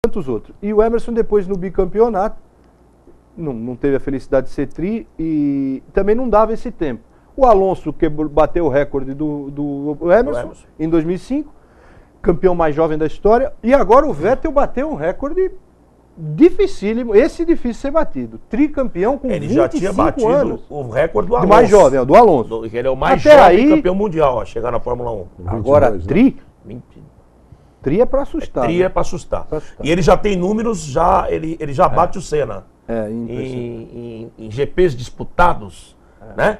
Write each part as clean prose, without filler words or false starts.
tantos outros. E o Emerson depois no bicampeonato, não teve a felicidade de ser tri e também não dava esse tempo. O Alonso bateu o recorde do Emerson em 2005, campeão mais jovem da história, e agora o Vettel bateu um recorde dificílimo, esse difícil ser batido. Tricampeão com 25 anos. Ele já tinha batido o recorde do Alonso. Do mais jovem, do Alonso. Ele é o mais jovem campeão mundial a chegar na Fórmula 1. Agora, 22, tri? Né? Tri é pra assustar. Tri é pra assustar. E ele já tem números, ele já bate o Senna. Em GPs disputados, né?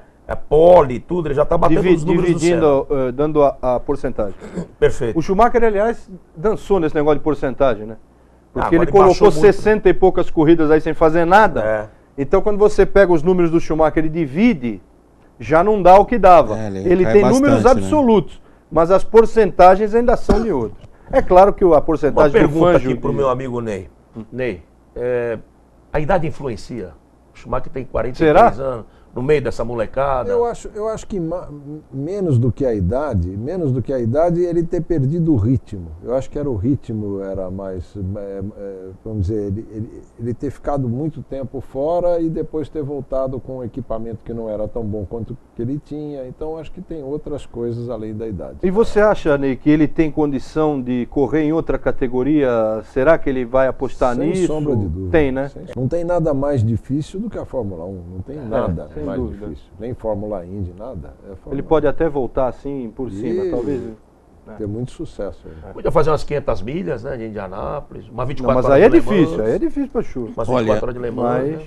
Pole, tudo, ele já tá batendo os números do Senna. Dando a porcentagem. Perfeito. O Schumacher, aliás, dançou nesse negócio de porcentagem, né? Porque ele colocou 60 e poucas corridas aí sem fazer nada. Então, quando você pega os números do Schumacher e divide, já não dá o que dava. Ele tem números absolutos, né? Mas as porcentagens ainda são de outros. É claro que a porcentagem do Fangio... Uma pergunta aqui pro meu amigo Ney. Ney, a idade influencia? O Schumacher tem 43 anos. No meio dessa molecada? Eu acho que menos do que a idade, ele ter perdido o ritmo. Eu acho que o ritmo era mais, vamos dizer, ele ter ficado muito tempo fora e depois ter voltado com um equipamento que não era tão bom quanto que ele tinha. Então acho que tem outras coisas além da idade. E você acha, Ney, que ele tem condição de correr em outra categoria? Será que ele vai apostar nisso? Sem sombra de dúvida. Tem, né? Não tem nada mais difícil do que a Fórmula 1. Não tem nada mais difícil. Nem Fórmula Indy, nada. Ele pode até voltar assim por cima, talvez. Ter muito sucesso. Podia fazer umas 500 milhas, né, de Indianápolis, uma 24 horas. Mas aí é difícil para Chu. Umas 24 horas de Le Mans. Né?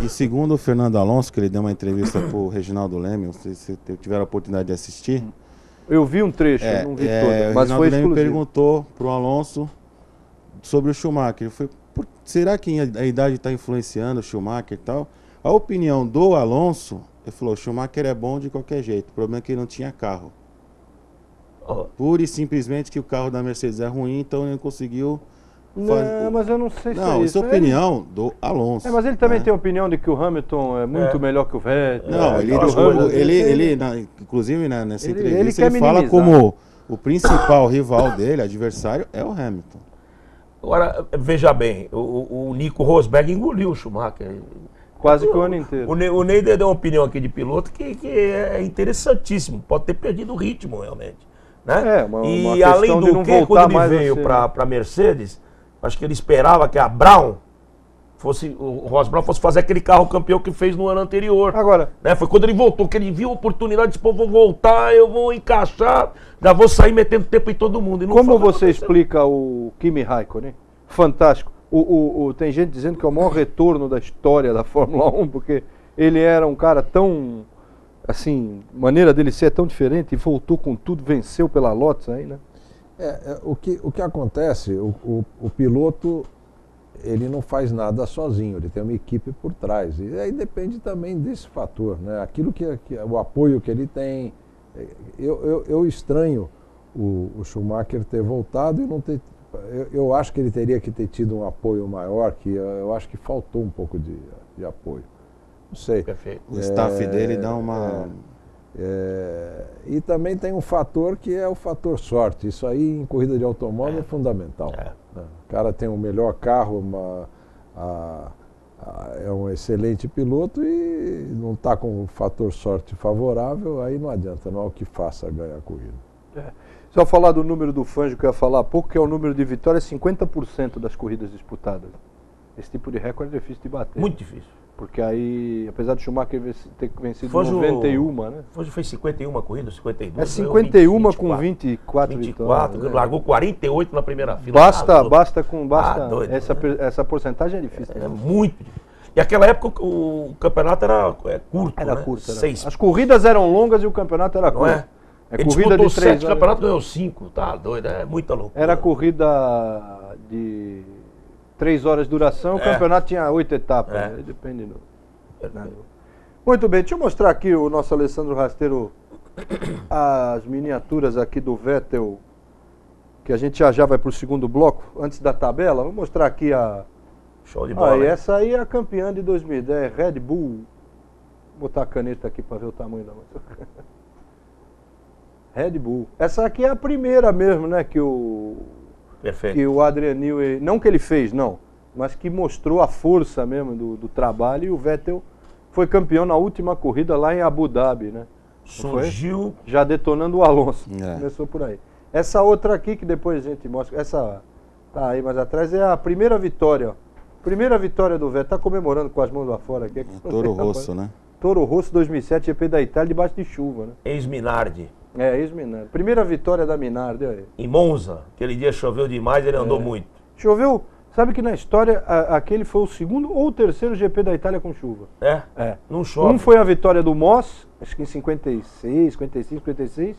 E segundo o Fernando Alonso, que ele deu uma entrevista para o Reginaldo Leme, não sei se vocês tiveram a oportunidade de assistir. Eu vi um trecho, não vi todo, mas foi exclusivo. O Leme perguntou para o Alonso sobre o Schumacher. Será que a idade está influenciando o Schumacher e tal? A opinião do Alonso, ele falou, o Schumacher é bom de qualquer jeito, o problema é que ele não tinha carro. Pura e simplesmente que o carro da Mercedes é ruim, então ele não conseguiu... Não, mas eu não sei se é isso. Isso é a opinião do Alonso. Mas ele também tem a opinião de que o Hamilton é muito melhor que o Vettel. Não, inclusive nessa entrevista, ele fala como o principal rival dele, adversário, é o Hamilton. Agora, veja bem, o Nico Rosberg engoliu o Schumacher. Quase que o ano inteiro. O Ney deu uma opinião aqui de piloto que é interessantíssimo. Pode ter perdido o ritmo, realmente. Né? E além do que, quando ele veio para a Mercedes, acho que ele esperava que a Brown o Ross Brown fosse fazer aquele carro campeão que fez no ano anterior. Agora, né? Foi quando ele voltou, que ele viu a oportunidade, disse, pô, vou voltar, eu vou encaixar, já vou sair metendo tempo em todo mundo. E não como você explica o Kimi Raikkonen? Fantástico. Tem gente dizendo que é o maior retorno da história da Fórmula 1, porque ele era um cara tão, assim, maneira dele ser tão diferente, e voltou com tudo, venceu pela Lotus aí, né? O que acontece, o piloto, ele não faz nada sozinho, ele tem uma equipe por trás. E aí depende também desse fator, né? Aquilo o apoio que ele tem. Eu estranho o Schumacher ter voltado e não ter... Eu acho que ele teria que ter tido um apoio maior, que eu acho que faltou um pouco de apoio. Não sei. Perfeito. O staff dele dá uma... e também tem um fator que é o fator sorte. Isso aí em corrida de automóvel é fundamental. O cara tem um melhor carro, é um excelente piloto e não está com o fator sorte favorável, aí não adianta, não é o que faça ganhar a corrida. Só falar do número do Fangio, que eu ia falar há pouco, que é o número de vitórias, 50% das corridas disputadas. Esse tipo de recorde é difícil de bater. Muito difícil. Porque aí, apesar do Schumacher ter vencido 91, né? Fangio fez 51 corridas, 52. É 51 com 24 vitórias. Largou 48 na primeira fila. Basta doido, essa porcentagem é difícil. É muito difícil. E naquela época o campeonato era curto, Era né? curto. As corridas eram longas e o campeonato era curto. É? Ele corrida disputou de 3 7 campeonatos, ganhou 5. Tá doido, é muita loucura. Era corrida de 3 horas de duração, o campeonato tinha 8 etapas. Né? Depende do... Muito bem, deixa eu mostrar aqui o nosso Alessandro Rasteiro, as miniaturas aqui do Vettel, que a gente já vai para o segundo bloco, antes da tabela. Vou mostrar aqui a... Show de bola. Essa aí é a campeã de 2010, Red Bull. Vou botar a caneta aqui para ver o tamanho da moça. Red Bull. Essa aqui é a primeira mesmo, né, que o Perfeito. Que o Adrian Newey, não que ele fez, não, mas que mostrou a força mesmo do trabalho, e o Vettel foi campeão na última corrida lá em Abu Dhabi, né? Surgiu... Já detonando o Alonso. Começou por aí. Essa outra aqui, que depois a gente mostra, essa tá aí mais atrás, é a primeira vitória, ó. Primeira vitória do Vettel, tá comemorando com as mãos lá fora aqui. Toro Rosso, né? Toro Rosso 2007, GP da Itália, debaixo de chuva, né? Ex-Minardi. Ex-Minardi. Primeira vitória da Minardi, aí. Em Monza, aquele dia choveu demais, ele andou muito. Choveu, sabe que na história, aquele foi o segundo ou o terceiro GP da Itália com chuva. Não chove. Um foi a vitória do Moss, acho que em 56, 55, 56.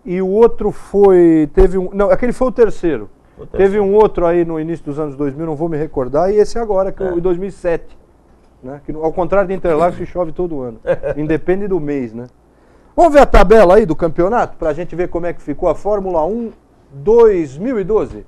E o outro foi, não, aquele foi o terceiro. Teve um outro aí no início dos anos 2000, não vou me recordar, e esse agora, que é o 2007. Né? Que, ao contrário de Interlagos, que chove todo ano. Independe do mês, né? Vamos ver a tabela aí do campeonato, para a gente ver como é que ficou a Fórmula 1 2012.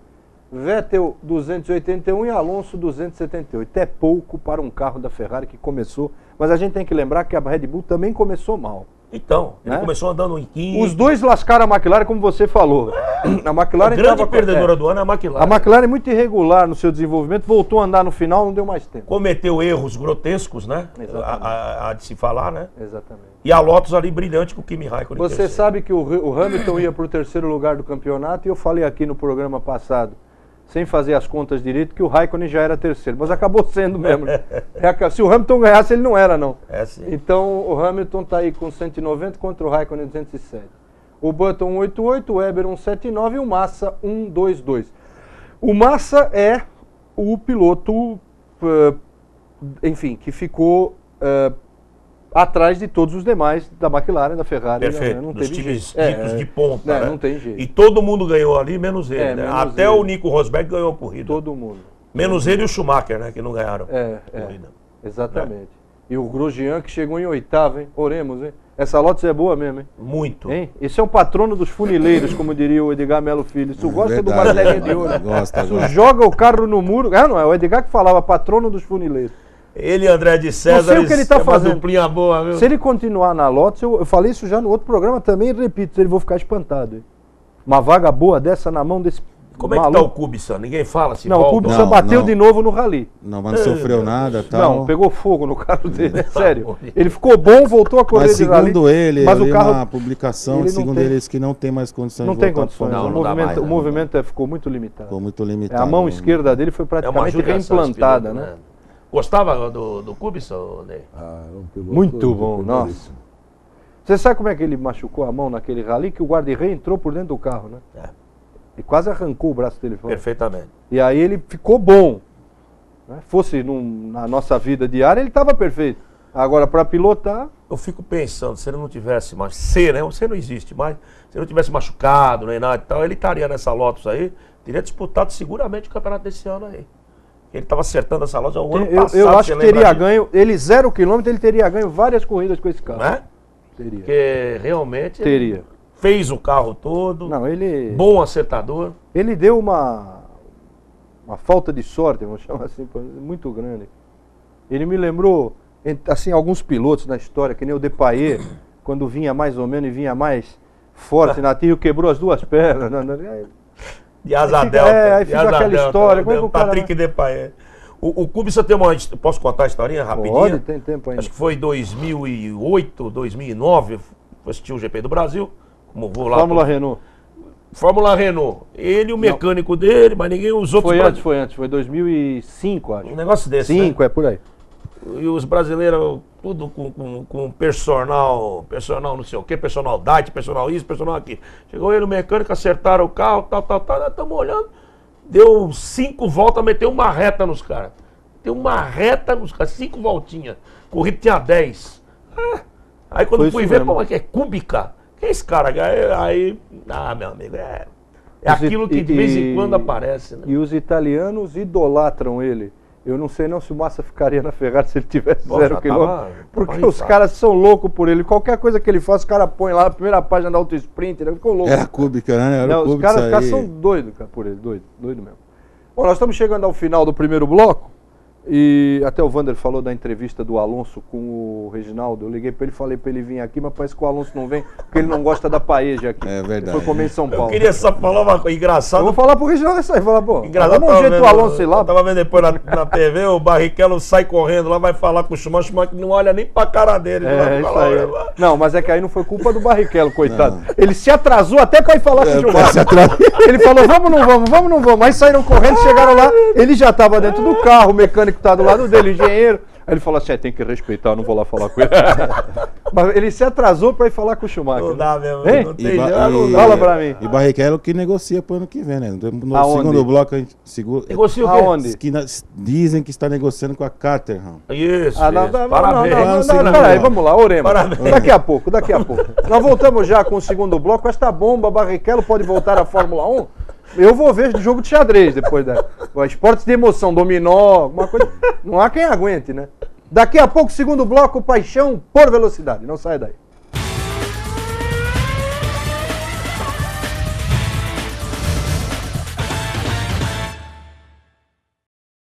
Vettel 281 e Alonso 278. É pouco para um carro da Ferrari que começou, mas a gente tem que lembrar que a Red Bull também começou mal. Então, ele começou andando em quinto. Os dois lascaram a McLaren, como você falou. A McLaren a grande perdedora do ano é a McLaren. A McLaren é muito irregular no seu desenvolvimento, voltou a andar no final, não deu mais tempo. Cometeu erros grotescos, né? A de se falar, né? Exatamente. E a Lotus ali brilhante com o Kimi Raikkonen. Você sabe que o Hamilton ia para o terceiro lugar do campeonato, e eu falei aqui no programa passado, sem fazer as contas direito, que o Raikkonen já era terceiro, mas acabou sendo mesmo. Se o Hamilton ganhasse, ele não era, não. Sim. Então o Hamilton está aí com 190 contra o Raikkonen 207. O Button 188, o Webber 179 e o Massa 122. O Massa é o piloto, enfim, que ficou atrás de todos os demais da McLaren, da Ferrari. Perfeito, não dos teve times jeito. ditos de ponta, né? Não tem jeito. E todo mundo ganhou ali, menos ele, né? Menos Até ele. o Nico Rosberg ganhou a corrida. Todo mundo. Menos ele e o Schumacher, né? Que não ganharam a corrida. Exatamente. E o Grosjean que chegou em oitavo, hein? Oremos, hein? Essa Lotus é boa mesmo, hein? Muito. Hein? Esse é o patrono dos funileiros, como diria o Edgar Melo Filho. Isso gosta do martelinho de ouro. Isso joga o carro no muro. Não, é o Edgar que falava, patrono dos funileiros. Ele e André de César, não sei o que ele tá fazendo. Uma duplinha boa, viu? Se ele continuar na Lotus, eu falei isso já no outro programa também, repito, ele vou ficar espantado. Hein? Uma vaga boa dessa na mão desse Como é que tá o Kubica? Ninguém fala se Não, volta. o Kubica bateu de novo no rally. Não, mas não sofreu nada, tal. Não, pegou fogo no carro dele, é sério. Ele ficou bom, voltou a correr mas de rally. Segundo ele, mas o carro, uma publicação, segundo eles, que não tem mais condições de voltar. Não tem condições, não o movimento ficou muito limitado. Ficou muito limitado. A mão esquerda dele foi praticamente reimplantada, né? Gostava do Kubica, Ney? Um piloto muito bom, nossa. Você sabe como é que ele machucou a mão naquele rally? Que o guarda-rei entrou por dentro do carro, né? E quase arrancou o braço dele fora. Perfeitamente. E aí ele ficou bom. Né? Fosse na nossa vida diária, ele estava perfeito. Agora, para pilotar... Eu fico pensando, se ele não tivesse mais... Você não existe mais. Se ele não tivesse machucado, nem nada e tal, ele estaria nessa Lotus aí, teria disputado seguramente o campeonato desse ano aí. Ele estava acertando essa Lotus o ano passado. Eu acho que teria ganho... Ele 0 km, ele teria ganho várias corridas com esse carro. Não é? Teria. Porque realmente... Teria. Fez o carro todo. Não, ele... Bom acertador. Ele deu uma falta de sorte, vamos chamar assim, muito grande. Ele me lembrou, assim, alguns pilotos na história, que nem o Depailler, quando vinha mais ou menos e vinha mais forte na tira, quebrou as duas pernas. De asa delta. Aí fica aquela história. Como é que o Patrick Depailler. O Kubica tem uma... Posso contar a historinha rapidinho? Pode, tem tempo ainda. Acho que foi 2008, 2009, assisti o GP do Brasil. Como vou lá. Fórmula Renault. Ele e o mecânico dele, mas ninguém usou. Foi antes, foi 2005, acho. Um negócio desse, 5, né? É por aí. E os brasileiros, tudo com personal não sei o que, personal diet, personal isso, personal aquilo. Chegou ele, o mecânico, acertaram o carro, tal, nós estamos olhando. Deu 5 voltas, meteu uma reta nos caras. Deu uma reta nos caras, 5 voltinhas. Corrida tinha 10. Aí quando fui ver, pô, que é Kubica. Quem é esse cara? Aí, meu amigo, é aquilo que de vez em quando aparece, né? E os italianos idolatram ele. Eu não sei não se o Massa ficaria na Ferrari se ele tivesse 0 km. Porque os caras são loucos por ele. Qualquer coisa que ele faça, os caras põem lá na primeira página da Auto Sprint, ele ficou louco. Era Kubica, né? Era os caras são doidos, cara, por ele, doido mesmo. Bom, nós estamos chegando ao final do primeiro bloco. E até o Vander falou da entrevista do Alonso com o Reginaldo. Eu liguei para ele e falei para ele vir aqui, mas parece que o Alonso não vem, porque ele não gosta da paeja aqui. É verdade. Ele foi comer em São Paulo. Eu queria só falar uma coisa engraçada. Eu vou falar pro Reginaldo isso aí, falar, pô, engraçado, dá um jeito o Alonso ir lá. Eu tava vendo depois na TV, o Barrichello sai correndo lá, vai falar com o Schumacher não olha nem pra cara dele. Isso aí. Não, mas é que aí não foi culpa do Barrichello, coitado. Não. Ele se atrasou até pra ir falar com o Schumacher. Ele falou, vamos, não vamos. Aí saíram correndo, chegaram lá, ele já tava dentro do carro, o mecânico tá do lado dele, o engenheiro. Aí ele falou assim, tem que respeitar, eu não vou lá falar com ele. Mas ele se atrasou pra ir falar com o Schumacher. Não dá mesmo, hein? Não tem jeito. Fala pra mim. E Barrichello que negocia pro ano que vem, né? No Aonde? segundo bloco a gente negocia o quê? Aonde? Dizem que está negociando com a Caterham. Isso, parabéns. Peraí, vamos lá, oremos. Daqui a pouco. Nós voltamos já com o segundo bloco. Esta bomba, Barrichello pode voltar à Fórmula 1? Eu vou ver jogo de xadrez depois da. Esportes de emoção, dominó, alguma coisa. Não há quem aguente, né? Daqui a pouco, segundo bloco, paixão por velocidade. Não sai daí.